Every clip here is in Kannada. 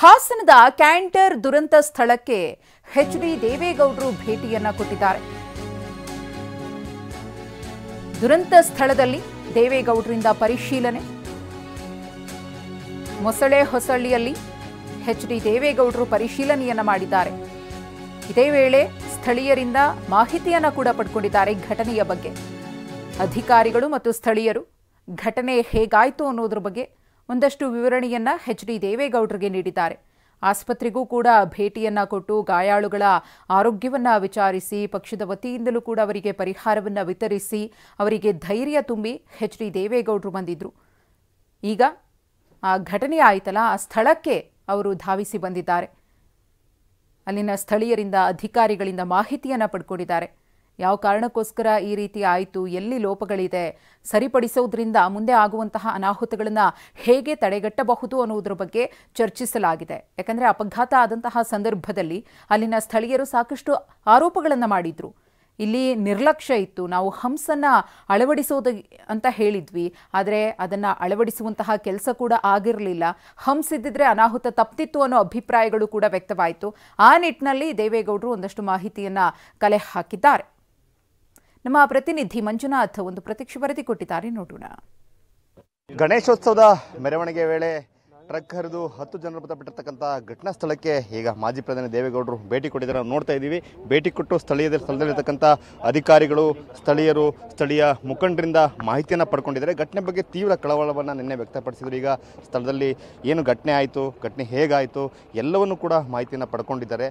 ಹಾಸನದ ಕ್ಯಾಂಟರ್ ದುರಂತ ಸ್ಥಳಕ್ಕೆ ಎಚ್.ಡಿ. ದೇವೇಗೌಡರು ಭೇಟಿಯನ್ನ ಕೊಟ್ಟಿದ್ದಾರೆ. ದುರಂತ ಸ್ಥಳದಲ್ಲಿ ದೇವೇಗೌಡರಿಂದ ಪರಿಶೀಲನೆ. ಮೊಸಳೆ ಹೊಸಳ್ಳಿಯಲ್ಲಿ ಎಚ್.ಡಿ. ದೇವೇಗೌಡರು ಪರಿಶೀಲನೆಯನ್ನ ಮಾಡಿದ್ದಾರೆ. ಇದೇ ವೇಳೆ ಸ್ಥಳೀಯರಿಂದ ಮಾಹಿತಿಯನ್ನ ಕೂಡ ಪಡ್ಕೊಂಡಿದ್ದಾರೆ ಘಟನೆಯ ಬಗ್ಗೆ. ಅಧಿಕಾರಿಗಳು ಮತ್ತು ಸ್ಥಳೀಯರು ಘಟನೆ ಹೇಗಾಯಿತು ಅನ್ನೋದ್ರ ಬಗ್ಗೆ ಒಂದಷ್ಟು ವಿವರಣೆಯನ್ನ ಎಚ್.ಡಿ. ದೇವೇಗೌಡರಿಗೆ ನೀಡಿದ್ದಾರೆ. ಆಸ್ಪತ್ರೆಗೂ ಕೂಡ ಭೇಟಿಯನ್ನ ಕೊಟ್ಟು ಗಾಯಾಳುಗಳ ಆರೋಗ್ಯವನ್ನ ವಿಚಾರಿಸಿ ಪಕ್ಷದ ವತಿಯಿಂದಲೂ ಕೂಡ ಅವರಿಗೆ ಪರಿಹಾರವನ್ನ ವಿತರಿಸಿ ಅವರಿಗೆ ಧೈರ್ಯ ತುಂಬಿ ಎಚ್.ಡಿ. ದೇವೇಗೌಡರು ಬಂದಿದ್ರು. ಈಗ ಆ ಘಟನೆ ಆಯ್ತಲ್ಲ, ಆ ಸ್ಥಳಕ್ಕೆ ಅವರು ಧಾವಿಸಿ ಬಂದಿದ್ದಾರೆ. ಅಲ್ಲಿನ ಸ್ಥಳೀಯರಿಂದ ಅಧಿಕಾರಿಗಳಿಂದ ಮಾಹಿತಿಯನ್ನ ಪಡ್ಕೊಂಡಿದ್ದಾರೆ. ಯಾವ ಕಾರಣಕ್ಕೋಸ್ಕರ ಈ ರೀತಿ ಆಯಿತು, ಎಲ್ಲಿ ಲೋಪಗಳಿದೆ, ಸರಿಪಡಿಸೋದ್ರಿಂದ ಮುಂದೆ ಆಗುವಂತಹ ಅನಾಹುತಗಳನ್ನು ಹೇಗೆ ತಡೆಗಟ್ಟಬಹುದು ಅನ್ನೋದ್ರ ಬಗ್ಗೆ ಚರ್ಚಿಸಲಾಗಿದೆ. ಯಾಕಂದರೆ ಅಪಘಾತ ಆದಂತಹ ಸಂದರ್ಭದಲ್ಲಿ ಅಲ್ಲಿನ ಸ್ಥಳೀಯರು ಸಾಕಷ್ಟು ಆರೋಪಗಳನ್ನು ಮಾಡಿದ್ರು. ಇಲ್ಲಿ ನಿರ್ಲಕ್ಷ್ಯ ಇತ್ತು, ನಾವು ಹಂಸನ್ನು ಅಳವಡಿಸೋದು ಅಂತ ಹೇಳಿದ್ವಿ, ಆದರೆ ಅದನ್ನು ಅಳವಡಿಸುವಂತಹ ಕೆಲಸ ಕೂಡ ಆಗಿರಲಿಲ್ಲ. ಹಂಸ್ ಇದ್ದಿದ್ರೆ ಅನಾಹುತ ತಪ್ಪಿತ್ತು ಅನ್ನೋ ಅಭಿಪ್ರಾಯಗಳು ಕೂಡ ವ್ಯಕ್ತವಾಯಿತು. ಆ ನಿಟ್ಟಿನಲ್ಲಿ ದೇವೇಗೌಡರು ಒಂದಷ್ಟು ಮಾಹಿತಿಯನ್ನು ಕಲೆ ಹಾಕಿದ್ದಾರೆ. ನಮ್ಮ ಪ್ರತಿನಿಧಿ ಮಂಜುನಾಥ್ ಒಂದು ಪ್ರತ್ಯಕ್ಷ ವರದಿ ಕೊಟ್ಟಿದ್ದಾರೆ, ನೋಡೋಣ. ಗಣೇಶೋತ್ಸವದ ಮೆರವಣಿಗೆ ವೇಳೆ ಟ್ರಕ್ ಹರಿದು 10 ಜನರು ಮೃತಪಟ್ಟಿರ್ತಕ್ಕಂಥ ಘಟನಾ ಸ್ಥಳಕ್ಕೆ ಈಗ ಮಾಜಿ ಪ್ರಧಾನಿ ದೇವೇಗೌಡರು ಭೇಟಿ ಕೊಟ್ಟಿದ್ದಾರೆ. ನಾವು ನೋಡ್ತಾ ಇದ್ದೀವಿ. ಭೇಟಿ ಕೊಟ್ಟು ಸ್ಥಳದಲ್ಲಿರ್ತಕ್ಕಂಥ ಅಧಿಕಾರಿಗಳು, ಸ್ಥಳೀಯರು, ಸ್ಥಳೀಯ ಮುಖಂಡರಿಂದ ಮಾಹಿತಿಯನ್ನು ಪಡ್ಕೊಂಡಿದ್ದಾರೆ. ಘಟನೆ ಬಗ್ಗೆ ತೀವ್ರ ಕಳವಳವನ್ನು ನಿನ್ನೆ ವ್ಯಕ್ತಪಡಿಸಿದ್ರು. ಈಗ ಸ್ಥಳದಲ್ಲಿ ಏನು ಘಟನೆ ಆಯಿತು, ಘಟನೆ ಹೇಗಾಯಿತು ಎಲ್ಲವನ್ನೂ ಕೂಡ ಮಾಹಿತಿಯನ್ನು ಪಡ್ಕೊಂಡಿದ್ದಾರೆ.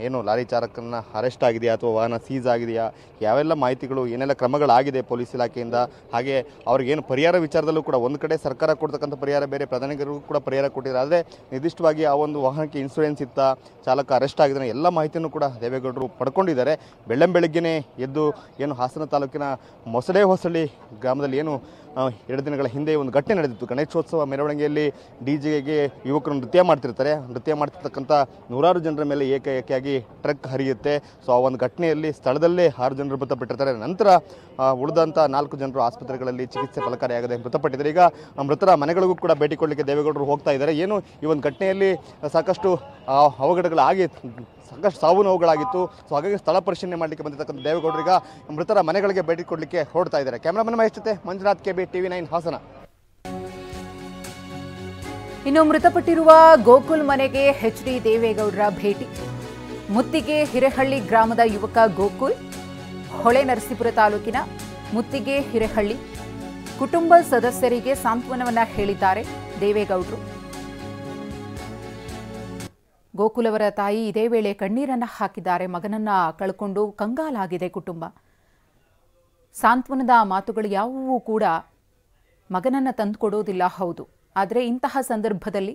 ಏನು ಲಾರಿ ಚಾಲಕನ ಅರೆಸ್ಟ್ ಆಗಿದೆಯಾ ಅಥವಾ ವಾಹನ ಸೀಸ್ ಆಗಿದೆಯಾ, ಯಾವೆಲ್ಲ ಮಾಹಿತಿಗಳು, ಏನೆಲ್ಲ ಕ್ರಮಗಳಾಗಿದೆ ಪೊಲೀಸ್ ಇಲಾಖೆಯಿಂದ, ಹಾಗೆ ಅವ್ರಿಗೇನು ಪರಿಹಾರ ವಿಚಾರದಲ್ಲೂ ಕೂಡ ಒಂದು ಕಡೆ ಸರ್ಕಾರ ಕೊಡ್ತಕ್ಕಂಥ ಪರಿಹಾರ ಬೇರೆ, ಪ್ರಧಾನಿಗಳಿಗೂ ಕೂಡ ಪರಿಹಾರ ಕೊಟ್ಟಿದ್ದಾರೆ. ಆದರೆ ನಿರ್ದಿಷ್ಟವಾಗಿ ಆ ಒಂದು ವಾಹನಕ್ಕೆ ಇನ್ಶೂರೆನ್ಸ್ ಇತ್ತಾ, ಚಾಲಕ ಅರೆಸ್ಟ್ ಆಗಿದ್ದಾನೆ, ಎಲ್ಲ ಮಾಹಿತಿಯನ್ನು ಕೂಡ ದೇವೇಗೌಡರು ಪಡ್ಕೊಂಡಿದ್ದಾರೆ. ಬೆಳ್ಳಂಬೆಳಗ್ಗೆನೇ ಎದ್ದು ಏನು ಹಾಸನ ತಾಲೂಕಿನ ಮೊಸಳೆ ಹೊಸಳ್ಳಿ ಗ್ರಾಮದಲ್ಲಿ ಏನು 2 ದಿನಗಳ ಹಿಂದೆ ಒಂದು ಘಟನೆ ನಡೆದಿತ್ತು. ಗಣೇಶೋತ್ಸವ ಮೆರವಣಿಗೆಯಲ್ಲಿ ಡಿಜೆಗೆ ಯುವಕರು ನೃತ್ಯ ಮಾಡ್ತಿರ್ತಕ್ಕಂಥ ನೂರಾರು ಜನರ ಮೇಲೆ ಏಕಾಏಕಿಯಾಗಿ ಟ್ರಕ್ ಹರಿಯುತ್ತೆ. ಸೊ ಆ ಒಂದು ಘಟನೆಯಲ್ಲಿ ಸ್ಥಳದಲ್ಲೇ 6 ಜನರು ಮೃತಪಟ್ಟಿರ್ತಾರೆ. ನಂತರ ಉಳಿದಂಥ 4 ಜನರು ಆಸ್ಪತ್ರೆಗಳಲ್ಲಿ ಚಿಕಿತ್ಸೆ ಫಲಕಾರಿಯಾಗದೆ ಮೃತಪಟ್ಟಿದ್ದಾರೆ. ಈಗ ಮೃತರ ಮನೆಗಳಿಗೂ ಕೂಡ ಭೇಟಿ ಕೊಡಲಿಕ್ಕೆ ದೇವೇಗೌಡರು ಹೋಗ್ತಾ ಇದ್ದಾರೆ. ಏನು ಈ ಒಂದು ಘಟನೆಯಲ್ಲಿ ಸಾಕಷ್ಟು ಅವಘಡಗಳಾಗಿ ಸಾಕಷ್ಟು ಸಾವು ನೋವುಗಳಾಗಿತ್ತು. ಸೊ ಹಾಗಾಗಿ ಸ್ಥಳ ಪರಿಶೀಲನೆ ಮಾಡಲಿಕ್ಕೆ ಬಂದಿರತಕ್ಕಂಥ ದೇವೇಗೌಡರಿಗೆ ಮೃತರ ಮನೆಗಳಿಗೆ ಭೇಟಿ ಕೊಡಲಿಕ್ಕೆ ಹೊರಡ್ತಾ ಇದ್ದಾರೆ. ಕ್ಯಾಮರಾಮನ್ ಮಹೇಶ್ ಜೊತೆ ಮಂಜುನಾಥ್, ಕೆಬಿ TV9 ಹಾಸನ. ಇನ್ನು ಮೃತಪಟ್ಟಿರುವ ಗೋಕುಲ್ ಮನೆಗೆ ಎಚ್.ಡಿ. ದೇವೇಗೌಡರ ಭೇಟಿ. ಮುತ್ತಿಗೆ ಹಿರೇಹಳ್ಳಿ ಗ್ರಾಮದ ಯುವಕ ಗೋಕುಲ್ ಹೊಳೆನರಸೀಪುರ ತಾಲೂಕಿನ ಮುತ್ತಿಗೆ ಹಿರೇಹಳ್ಳಿ ಕುಟುಂಬ ಸದಸ್ಯರಿಗೆ ಸಾಂತ್ವನವನ್ನ ಹೇಳಿದ್ದಾರೆ ದೇವೇಗೌಡರು. ಗೋಕುಲ್ ಅವರ ತಾಯಿ ಇದೇ ವೇಳೆ ಕಣ್ಣೀರನ್ನ ಹಾಕಿದ್ದಾರೆ. ಮಗನನ್ನ ಕಳ್ಕೊಂಡು ಕಂಗಾಲಾಗಿದೆ ಕುಟುಂಬ. ಸಾಂತ್ವನದ ಮಾತುಗಳು ಯಾವುವೂ ಕೂಡ ಮಗನನ್ನ ತಂದುಕೊಡೋದಿಲ್ಲ, ಹೌದು. ಆದರೆ ಇಂತಹ ಸಂದರ್ಭದಲ್ಲಿ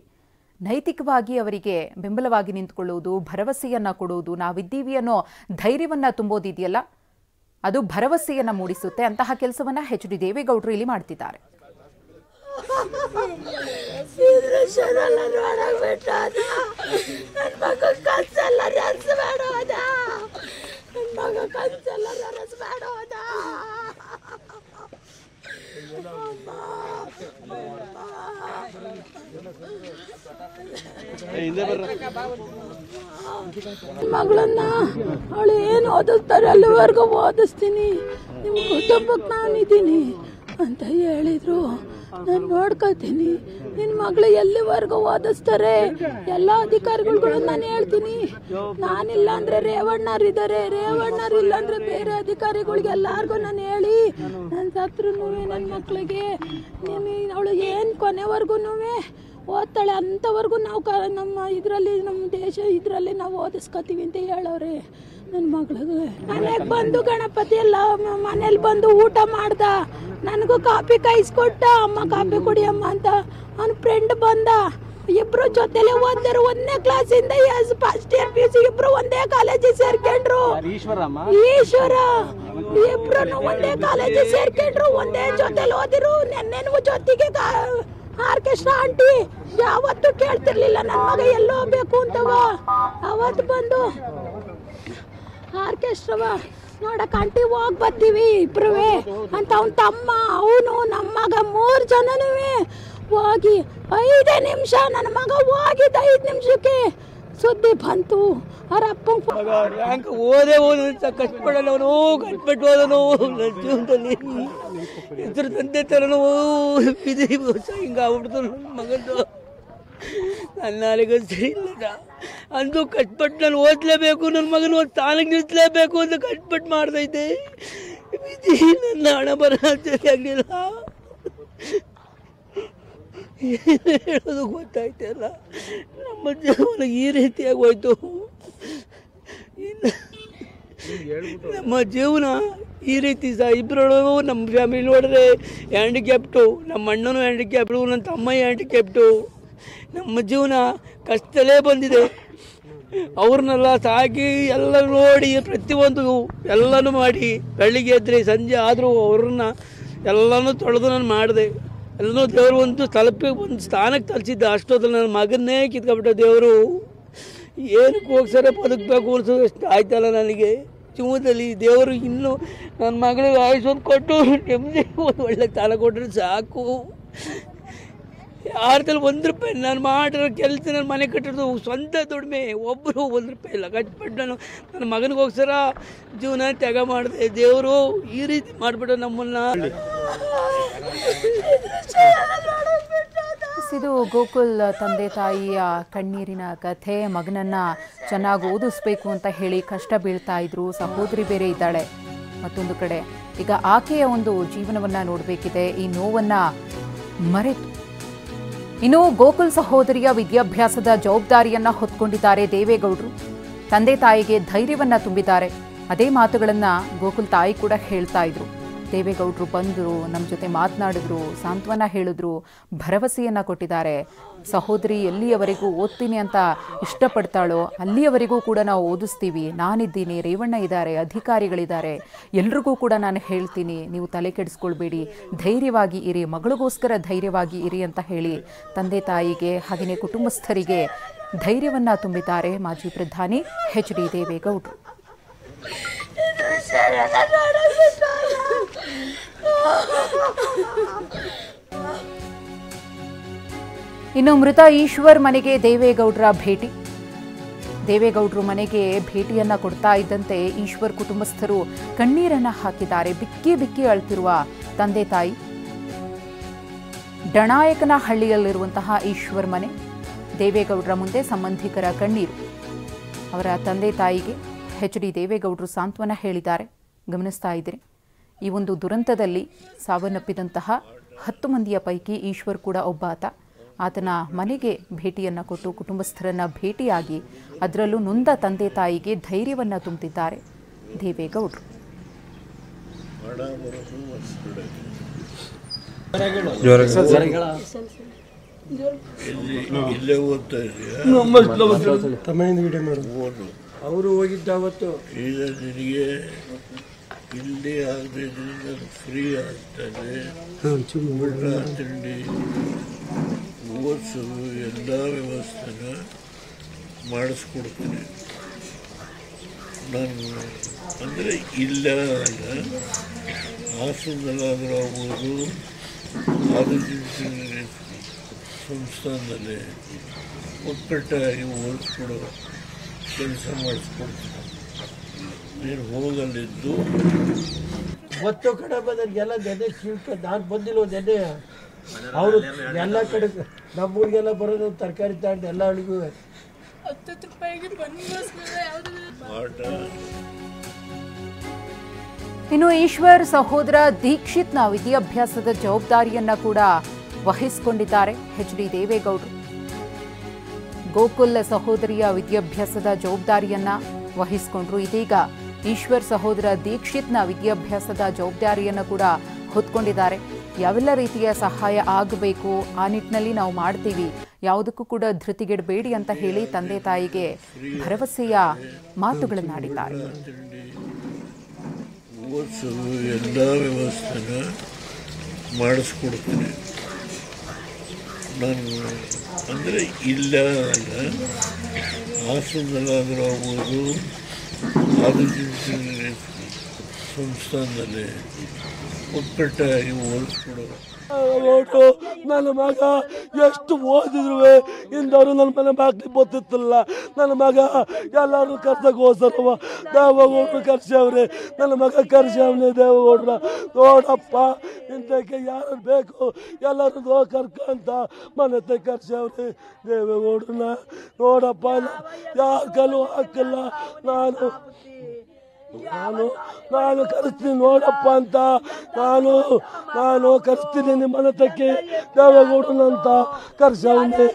ನೈತಿಕವಾಗಿ ಅವರಿಗೆ ಬೆಂಬಲವಾಗಿ ನಿಂತುಕೊಳ್ಳುವುದು, ಭರವಸೆಯನ್ನ ಕೊಡುವುದು, ನಾವಿದ್ದೀವಿ ಅನ್ನೋ ಧೈರ್ಯವನ್ನ ತುಂಬೋದಿದೆಯಲ್ಲ, ಅದು ಭರವಸೆಯನ್ನ ಮೂಡಿಸುತ್ತೆ. ಅಂತಹ ಕೆಲಸವನ್ನ ಎಚ್.ಡಿ. ದೇವೇಗೌಡರು ಇಲ್ಲಿ ಮಾಡ್ತಿದ್ದಾರೆ. ಮಗಳನ್ನ ಅವಳು ಏನು ಓದಿಸ್ತಾರೆ ಅಲ್ಲಿವರೆಗೂ ಓದಿಸ್ತೀನಿ, ನಿಮ್ಮ ಕುಟುಂಬಕ್ಕೆ ನಾನಿದ್ದೀನಿ ಅಂತ ಹೇಳಿದ್ರು. ನಾನು ನೋಡ್ಕೊತೀನಿ, ನಿನ್ನ ಮಗಳು ಎಲ್ಲಿವರೆಗೂ ಓದಿಸ್ತಾರೆ ಎಲ್ಲ ಅಧಿಕಾರಿಗಳು ನಾನು ಹೇಳ್ತೀನಿ. ನಾನಿಲ್ಲ ಅಂದ್ರೆ ರೇವಣ್ಣರಿದ್ದಾರೆ, ರೇವಣ್ಣರಿಲ್ಲ ಅಂದ್ರೆ ಬೇರೆ ಅಧಿಕಾರಿಗಳಿಗೆ ಎಲ್ಲಾರ್ಗು ನಾನು ಹೇಳಿ ನನ್ನ ಸತ್ರು ನನ್ನ ಮಕ್ಳಿಗೆ ಅವಳು ಏನು ಕೊನೆವರೆಗೂ ಓದ್ತಾಳೆ ಅಂಥವರೆಗೂ ನಾವು ನಮ್ಮ ಇದರಲ್ಲಿ ನಮ್ಮ ದೇಶ ಇದರಲ್ಲಿ ನಾವು ಓದಿಸ್ಕೊತೀವಿ ಅಂತ ಹೇಳೋರೆ. ನನ್ನ ಮಗಳಿಗೆ ಮನೆಗೆ ಬಂದು ಗಣಪತಿ ಎಲ್ಲ ಮನೇಲಿ ಬಂದು ಊಟ ಮಾಡ್ದ, ನನಗೂ ಕಾಫಿ ಕಾಯಿಸ್ಕೊಟ್ಟ, ಅಮ್ಮ ಕಾಫಿ ಕುಡಿಯಮ್ಮ ಅಂತ. ಅವನ ಫ್ರೆಂಡ್ ಬಂದ, ಇಬ್ರು ಜೊತೆಲೆ ಓದಿದ್ರು. 1ನೇ ಕ್ಲಾಸಿಂದ ಫಸ್ಟ್ ಇಯರ್ PUC ಇಬ್ರು ಒಂದೇ ಕಾಲೇಜಿಗೆ ಸೇರ್ಕೊಂಡ್ರು. ಈಶ್ವರ ಇಬ್ರು ಒಂದೇ ಕಾಲೇಜಿಗೆ ಸೇರ್ಕೊಂಡ್ರು, ಒಂದೇ ಜೊತೆಲಿ ಓದಿರು. ನೆನ್ನೆನೂ ಜೊತೆಗೆ ಆರ್ಕೆಸ್ಟ್ರಾ ಆಂಟಿ ಯಾವತ್ತೂ ಕೇಳ್ತಿರ್ಲಿಲ್ಲ ನನ್ನ ಮಗ ಎಲ್ಲೋ ಹೋಗ್ಬೇಕು ಅಂತವ. ಅವತ್ತು ಬಂದು ಆರ್ಕೆಸ್ಟ್ರವ ನೋಡಕ್ ಆಂಟಿ ಹೋಗಿ ಬರ್ತೀವಿ ಇಬ್ರುವೆ ಅಂತ ಅವನ ತಮ್ಮ ಅವನು ನಮ್ಮ ಮಗ 3 ಜನನೂ ಹೋಗಿ 5 ನಿಮಿಷ ನನ್ನ ಮಗ ಹೋಗಿದ್ದ 5 ನಿಮಿಷಕ್ಕೆ ಸುದ್ದಿ ಬಂತು. ಅವ್ರ ಅಪ್ಪ ಓದೇ ಓದಂತ ಕಷ್ಟಪಡಲ್ಲ ಅವನು, ಕಷ್ಟಪಟ್ಟು ಹೋದನು. ನನ್ನ ಜೀವನದಲ್ಲಿ ಇದ್ರ ತಂದೆ ಥರನೂ ಬಿದಿ ಹಿಂಗೆ ಆಗ್ಬಿಡ್ತು ನನ್ನ ಮಗಂದು. ನನ್ನ ನಾಳೆಗೆ ಸರಿ ಇಲ್ಲ ಅಂದು ಕಷ್ಟಪಟ್ಟು ನಾನು ಓದಲೇಬೇಕು, ನನ್ನ ಮಗನ ಒಂದು ತಾನಿಗೆ ನಿಲ್ಲಿಸಲೇಬೇಕು ಅಂತ ಕಷ್ಟಪಟ್ಟು ಮಾಡ್ತೈತೆ. ಬಿದಿ ನನ್ನ ಹಣ ಬರ ಸರಿ ಆಗಲಿಲ್ಲ. ಹೇಳೋದು ಗೊತ್ತಾಯ್ತಲ್ಲ, ನಮ್ಮ ಜೀವನ ಈ ರೀತಿಯಾಗಿ ಹೋಯ್ತು. ನಮ್ಮ ಜೀವನ ಈ ರೀತಿ ಇಬ್ಬರೊಳಗೂ ನಮ್ಮ ಫ್ಯಾಮಿಲಿ ನೋಡಿದ್ರೆ ಹ್ಯಾಂಡಿಕ್ಯಾಪ್ಟು, ನಮ್ಮ ಅಣ್ಣನೂ ಹ್ಯಾಂಡಿಕ್ಯಾಪ್ಟು, ನನ್ನ ತಮ್ಮ ಹ್ಯಾಂಡಿಕ್ಯಾಪ್ಟು. ನಮ್ಮ ಜೀವನ ಕಷ್ಟದಲ್ಲೇ ಬಂದಿದೆ. ಅವ್ರನ್ನೆಲ್ಲ ಸಾಕಿ ಎಲ್ಲ ನೋಡಿ ಪ್ರತಿಯೊಂದು ಎಲ್ಲನೂ ಮಾಡಿ ಬೆಳಿಗ್ಗೆ ಎದ್ದರೆ ಸಂಜೆ ಆದರೂ ಅವ್ರನ್ನ ಎಲ್ಲನೂ ತೊಳೆದು ನಾನು ಮಾಡಿದೆ. ಎಲ್ಲನೂ ದೇವರು ಒಂದು ಒಂದು ಸ್ಥಾನಕ್ಕೆ ತಲುಪಿಸಿದ್ದ. ಅಷ್ಟೊತ್ತಲ್ಲಿ ನನ್ನ ಮಗನ್ನೇ ಕಿತ್ಕೊಬಿಟ್ಟ ದೇವರು. ಏನಕ್ಕೆ ಹೋಗ್ಸರೆ ಬದುಕಬೇಕು ಅನಿಸೋದಷ್ಟು ಆಯ್ತಲ್ಲ ನನಗೆ ಜೀವನದಲ್ಲಿ. ದೇವರು ಇನ್ನೂ ನನ್ನ ಮಗಳಿಗೆ ಆಯುಷ್ ಕೊಟ್ಟು ನೆಮ್ಮದಿ ಒಂದು ಒಳ್ಳೆ ಸ್ಥಾನ ಕೊಟ್ಟರೆ ಸಾಕು. ಯಾರ್ದಲ್ಲಿ ₹1 ನಾನು ಮಾಡಿರೋ ಕೆಲಸ, ನನ್ನ ಮನೆ ಕಟ್ಟಿರೋದು ಸ್ವಂತ ದುಡಿಮೆ, ಒಬ್ಬರು ₹1 ಇಲ್ಲ. ಕಟ್ಬಿಟ್ಟು ನಾನು ನನ್ನ ಮಗನಿಗೋಸ್ಕರ ಜೀವನ ತ್ಯಾಗ ಮಾಡಿದೆ. ದೇವರು ಈ ರೀತಿ ಮಾಡಿಬಿಟ್ಟು ನಮ್ಮನ್ನು. ಇದು ಗೋಕುಲ್ ತಂದೆ ತಾಯಿಯ ಕಣ್ಣೀರಿನ ಕಥೆ. ಮಗನನ್ನು ಚೆನ್ನಾಗಿ ಓದಿಸ್ಬೇಕು ಅಂತ ಹೇಳಿ ಕಷ್ಟ ಬೀಳ್ತಾ ಇದ್ರು. ಸಹೋದರಿ ಬೇರೆ ಇದ್ದಾಳೆ ಮತ್ತೊಂದು ಕಡೆ. ಈಗ ಆಕೆಯ ಒಂದು ಜೀವನವನ್ನು ನೋಡಬೇಕಿದೆ. ಈ ನೋವನ್ನು ಮರೆತು ಇನ್ನು ಗೋಕುಲ್ ಸಹೋದರಿಯ ವಿದ್ಯಾಭ್ಯಾಸದ ಜವಾಬ್ದಾರಿಯನ್ನು ಹೊತ್ಕೊಂಡಿದ್ದಾರೆ ದೇವೇಗೌಡರು. ತಂದೆ ತಾಯಿಗೆ ಧೈರ್ಯವನ್ನು ತುಂಬಿದ್ದಾರೆ. ಅದೇ ಮಾತುಗಳನ್ನು ಗೋಕುಲ್ ತಾಯಿ ಕೂಡ ಹೇಳ್ತಾ ಇದ್ರು. ದೇವೇಗೌಡರು ಬಂದರು, ನಮ್ಮ ಜೊತೆ ಮಾತನಾಡಿದ್ರು, ಸಾಂತ್ವನ ಹೇಳಿದ್ರು, ಭರವಸೆಯನ್ನು ಕೊಟ್ಟಿದ್ದಾರೆ. ಸಹೋದರಿ ಎಲ್ಲಿಯವರೆಗೂ ಓದ್ತೀನಿ ಅಂತ ಇಷ್ಟಪಡ್ತಾಳೋ ಅಲ್ಲಿಯವರೆಗೂ ಕೂಡ ನಾವು ಓದಿಸ್ತೀವಿ. ನಾನಿದ್ದೀನಿ, ರೇವಣ್ಣ ಇದ್ದಾರೆ, ಅಧಿಕಾರಿಗಳಿದ್ದಾರೆ, ಎಲ್ರಿಗೂ ಕೂಡ ನಾನು ಹೇಳ್ತೀನಿ, ನೀವು ತಲೆ ಕೆಡಿಸ್ಕೊಳ್ಬೇಡಿ, ಧೈರ್ಯವಾಗಿ ಇರಿ, ಮಗಳಿಗೋಸ್ಕರ ಧೈರ್ಯವಾಗಿ ಇರಿ ಅಂತ ಹೇಳಿ ತಂದೆ ತಾಯಿಗೆ ಹಾಗೆಯೇ ಕುಟುಂಬಸ್ಥರಿಗೆ ಧೈರ್ಯವನ್ನು ತುಂಬಿದ್ದಾರೆ ಮಾಜಿ ಪ್ರಧಾನಿ ಎಚ್.ಡಿ. ದೇವೇಗೌಡರು. ಇನ್ನು ಮೃತ ಈಶ್ವರ್ ಮನೆಗೆ ದೇವೇಗೌಡರ ಭೇಟಿ. ದೇವೇಗೌಡರು ಮನೆಗೆ ಭೇಟಿಯನ್ನ ಕೊಡ್ತಾ ಇದ್ದಂತೆ ಈಶ್ವರ್ ಕುಟುಂಬಸ್ಥರು ಕಣ್ಣೀರನ್ನ ಹಾಕಿದ್ದಾರೆ. ಬಿಕ್ಕಿ ಬಿಕ್ಕಿ ಅಳ್ತಿರುವ ತಂದೆ ತಾಯಿ. ಡಣಾಯಕನಹಳ್ಳಿಯಲ್ಲಿರುವಂತಹ ಈಶ್ವರ್ ಮನೆ. ದೇವೇಗೌಡರ ಮುಂದೆ ಸಂಬಂಧಿಕರ ಕಣ್ಣೀರು. ಅವರ ತಂದೆ ತಾಯಿಗೆ ಎಚ್.ಡಿ. ದೇವೇಗೌಡರು ಸಾಂತ್ವನ ಹೇಳಿದ್ದಾರೆ. ಗಮನಿಸ್ತಾ ಇದ್ದೀರಿ. ಈ ಒಂದು ದುರಂತದಲ್ಲಿ ಸಾವನ್ನಪ್ಪಿದಂತಹ 10 ಮಂದಿಯ ಪೈಕಿ ಈಶ್ವರ್ ಕೂಡ ಒಬ್ಬ ಆತ. ಆತನ ಮನೆಗೆ ಭೇಟಿಯನ್ನು ಕೊಟ್ಟು ಕುಟುಂಬಸ್ಥರನ್ನ ಭೇಟಿಯಾಗಿ ಅದರಲ್ಲೂ ನೊಂದ ತಂದೆ ತಾಯಿಗೆ ಧೈರ್ಯವನ್ನು ತುಂಬುತ್ತಿದ್ದಾರೆ ದೇವೇಗೌಡರು. ಅವರು ಹೋಗಿದ್ದಾವತ್ತು ಈಗ ನಿನಗೆ ಇಲ್ಲಿ ಆಗದ್ರಿಂದ ಫ್ರೀ ಆಗ್ತದೆ. ಊಟ ತಿಂಡಿ ಓದಿಸೋದು ಎಲ್ಲ ವ್ಯವಸ್ಥೆನ ಮಾಡಿಸ್ಕೊಡ್ತೀನಿ ನಾನು. ಅಂದರೆ ಇಲ್ಲ ಅಲ್ಲ, ಹಾಸನದಲ್ಲಾದರೂ ಆಗ್ಬೋದು, ಆರೋಗ್ಯ ಸಂಸ್ಥಾನದಲ್ಲಿ ಒಕ್ಕಟ್ಟಾಗಿ ಓದಿಸ್ಕೊಡೋ ಕೆಲಸ ಮಾಡಿಸ್ಕೊಡ್ತೀನಿ. ನೀನು ಹೋಗಲಿದ್ದು ಒತ್ತು ಕಡೆ ಬಂದವ್ರಿಗೆಲ್ಲ ನೆನೆ ಕೀಳ್ಕ ನಾನು ಬಂದಿಲ್ಲ ನೆನೆ. ಅವರು ಎಲ್ಲ ಕಡೆ ನಮ್ಮೂರಿಗೆಲ್ಲ ಬರೋದು ತರಕಾರಿ ತಗೊಂಡು ಎಲ್ಲ ಅಳಿಗೂ ಆಟ. ಇನ್ನು ಈಶ್ವರ್ ಸಹೋದರ ದೀಕ್ಷಿತ್ನ ವಿದ್ಯಾಭ್ಯಾಸದ ಜವಾಬ್ದಾರಿಯನ್ನ ಕೂಡ ವಹಿಸಿಕೊಂಡಿದ್ದಾರೆ ಎಚ್.ಡಿ. ದೇವೇಗೌಡರು. ಗೋಕುಲ್ ಸಹೋದರಿಯ ವಿದ್ಯಾಭ್ಯಾಸದ ಜವಾಬ್ದಾರಿಯನ್ನ ವಹಿಸಿಕೊಂಡ್ರು. ಇದೀಗ ಈಶ್ವರ್ ಸಹೋದರ ದೀಕ್ಷಿತ್ನ ವಿದ್ಯಾಭ್ಯಾಸದ ಜವಾಬ್ದಾರಿಯನ್ನು ಕೂಡ ಹೊತ್ಕೊಂಡಿದ್ದಾರೆ. ಯಾವೆಲ್ಲ ರೀತಿಯ ಸಹಾಯ ಆಗಬೇಕು ಆ ನಿಟ್ಟಿನಲ್ಲಿ ನಾವು ಮಾಡ್ತೀವಿ, ಯಾವುದಕ್ಕೂ ಕೂಡ ಧೃತಿಗೆಡಬೇಡಿ ಅಂತ ಹೇಳಿ ತಂದೆ ತಾಯಿಗೆ ಭರವಸೆಯ ಮಾತುಗಳನ್ನಾಡಿದ್ದಾರೆ. ಓದಿಸೋದು ಎಲ್ಲ ವ್ಯವಸ್ಥೆನ ಮಾಡಿಸ್ಕೊಡ್ತೀನಿ ನಾನು. ಅಂದರೆ ಇಲ್ಲ ಅಲ್ಲ, ಹಾಸನದಲ್ಲಾದರೂ ಆಗ್ಬೋದು, ಆರೋಗ್ಯ ಸಂಸ್ಥಾನದಲ್ಲಿ ಒಕ್ಕಟ್ಟಾಗಿ ಓದಿಸ್ಕೊಡೋ ನೋಡು ನನ್ನ ಮಗ ಎಷ್ಟು ಓದಿದ್ರು ಇಂದವರು ನನ್ನ ಮನೆ ಬಾಗ್ಲಿ ಗೊತ್ತಿತ್ತಿಲ್ಲ. ನನ್ನ ಮಗ ಎಲ್ಲರೂ ಕರ್ಸಕ್ಕೋಸ್ಕರವ ದೇವೇಗೌಡರು ಕರ್ಸವ್ರೆ. ನನ್ನ ಮಗ ಕರ್ಸವ್ನೆ ದೇವೇಗೌಡ್ರ. ನೋಡಪ್ಪ ಇಂಥಕ್ಕೆ ಯಾರು ಬೇಕು ಎಲ್ಲರೂ ಕರ್ಕಂತ ಮನೆ ಕರ್ಸವ್ರೆ ದೇವೇಗೌಡ್ರನ್ನ. ನೋಡಪ್ಪ ಯಾರ ಕಲ್ಲು ಹಾಕಿಲ್ಲ. ನಾನು ಕರೆಸ್ತೀನಿ ನೋಡಪ್ಪ ಅಂತ ನಾನು ಕರೆಸ್ತೀನಿ ನಿಮ್ಮ ಮನತಕ್ಕೆ ದೇವೇಗೌಡನಂತ ಕರ್ಸವನ್ನೇ.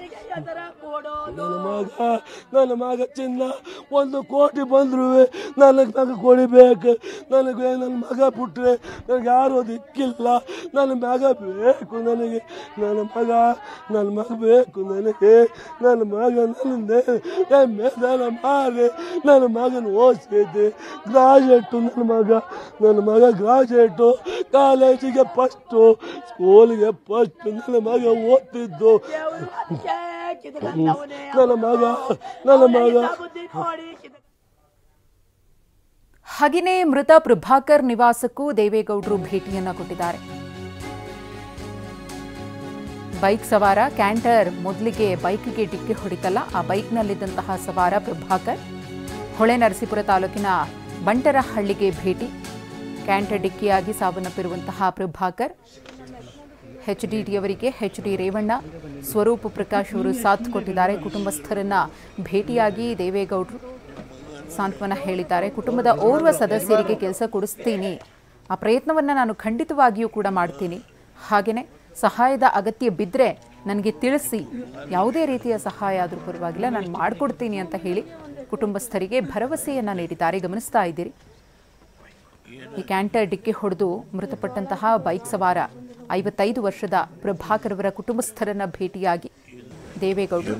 ನನ್ನ ಮಗ ಚಿನ್ನ 1 ಕೋಟಿ ಬಂದ್ರು ನನಗೆ ಮಗ ಕೊಡಿಬೇಕು. ನನ್ನ ಮಗ ಬಿಟ್ರೆ ನನಗೆ ಯಾರು ದಿಕ್ಕಿಲ್ಲ. ನನ್ನ ಮಗ ಬೇಕು ನನಗೆ. ನನ್ನ ಮಗ ಬೇಕು ನನಗೆ. ನನ್ನ ಮಗ ನನ್ನ ಮಾಡಿ ನನ್ನ ಮಗನ ಓದಿಸಿದ್ದೆ ಗ್ರಾಜುಯೇಟು. ನನ್ನ ಮಗ ಗ್ರಾಜುಯೇಟು. ಕಾಲೇಜಿಗೆ ಫಸ್ಟು, ಸ್ಕೂಲಿಗೆ ಫಸ್ಟು ನನ್ನ ಮಗ ಓದ್ತಿದ್ದು. ನನ್ನ ಮಗ ಹಾಗೆಯೇ ಮೃತ ಪ್ರಭಾಕರ್ ನಿವಾಸಕ್ಕೂ ದೇವೇಗೌಡರು ಭೇಟಿಯನ್ನ ಕೊಟ್ಟಿದ್ದಾರೆ. ಬೈಕ್ ಸವಾರ ಕ್ಯಾಂಟರ್ ಮೊದಲಿಗೆ ಬೈಕ್ಗೆ ಡಿಕ್ಕಿ ಹೊಡಿತಲ್ಲ, ಆ ಬೈಕ್ನಲ್ಲಿದ್ದಂತಹ ಸವಾರ ಪ್ರಭಾಕರ್ ಹೊಳೆನರಸೀಪುರ ತಾಲೂಕಿನ ಬಂಟರಹಳ್ಳಿಗೆ ಭೇಟಿ. ಕ್ಯಾಂಟರ್ ಡಿಕ್ಕಿಯಾಗಿ ಸಾವನ್ನಪ್ಪಿರುವಂತಹ ಪ್ರಭಾಕರ್ HDDಯವರಿಗೆ HD ರೇವಣ್ಣ, ಸ್ವರೂಪ್ ಪ್ರಕಾಶ್ ಅವರು ಸಾಥ್ ಕೊಟ್ಟಿದ್ದಾರೆ. ಕುಟುಂಬಸ್ಥರನ್ನ ಭೇಟಿಯಾಗಿ ದೇವೇಗೌಡರು ಸಾಂತ್ವನ ಹೇಳಿದ್ದಾರೆ. ಕುಟುಂಬದ ಓರ್ವ ಸದಸ್ಯರಿಗೆ ಕೆಲಸ ಕೊಡಿಸ್ತೀನಿ, ಆ ಪ್ರಯತ್ನವನ್ನು ನಾನು ಖಂಡಿತವಾಗಿಯೂ ಕೂಡ ಮಾಡ್ತೀನಿ. ಹಾಗೆಯೇ ಸಹಾಯದ ಅಗತ್ಯ ಬಿದ್ದರೆ ನನಗೆ ತಿಳಿಸಿ, ಯಾವುದೇ ರೀತಿಯ ಸಹಾಯ ಆದರೂ ಪರವಾಗಿಲ್ಲ, ನಾನು ಮಾಡಿಕೊಡ್ತೀನಿ ಅಂತ ಹೇಳಿ ಕುಟುಂಬಸ್ಥರಿಗೆ ಭರವಸೆಯನ್ನು ನೀಡಿದ್ದಾರೆ. ಗಮನಿಸ್ತಾ ಇದ್ದೀರಿ, ಈ ಕ್ಯಾಂಟರ್ ಡಿಕ್ಕಿ ಹೊಡೆದು ಮೃತಪಟ್ಟಂತಹ ಬೈಕ್ ಸವಾರ 55 ವರ್ಷದ ಪ್ರಭಾಕರ್ ಅವರ ಕುಟುಂಬಸ್ಥರನ್ನ ಭೇಟಿಯಾಗಿ ದೇವೇಗೌಡರು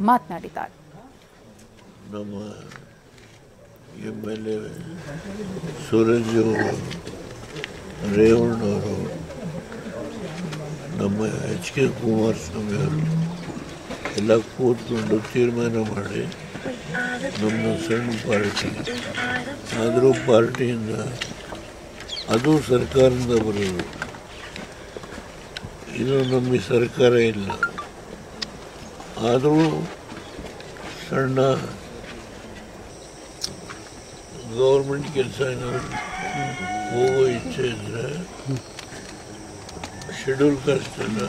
ಮಾತನಾಡಿದ್ದಾರೆ. ನಮ್ಮ MLA ಸೂರಜ್ ಅವರು, ರೇವಣ್ಣವರು, ನಮ್ಮ HK ಕುಮಾರಸ್ವಾಮಿ ಅವರು ಎಲ್ಲ ಕೂತ್ಕೊಂಡು ತೀರ್ಮಾನ ಮಾಡಿ ನಮ್ಮ ಸಣ್ಣ ಪಾರ್ಟಿ ಆದರೂ ಪಾರ್ಟಿಯಿಂದ ಅದು ಸರ್ಕಾರದಿಂದ ಬರೋದು. ಇದು ನಮಗೆ ಸರ್ಕಾರ ಇಲ್ಲ, ಆದರೂ ಸಣ್ಣ ಗೌರ್ಮೆಂಟ್ ಕೆಲಸ ಏನಾದರೂ ಹೋಗೋ ಇಚ್ಛೆ ಇದ್ದರೆ ಶೆಡ್ಯೂಲ್ ಕಾಸ್ಟ್ ಅಲ್ಲ,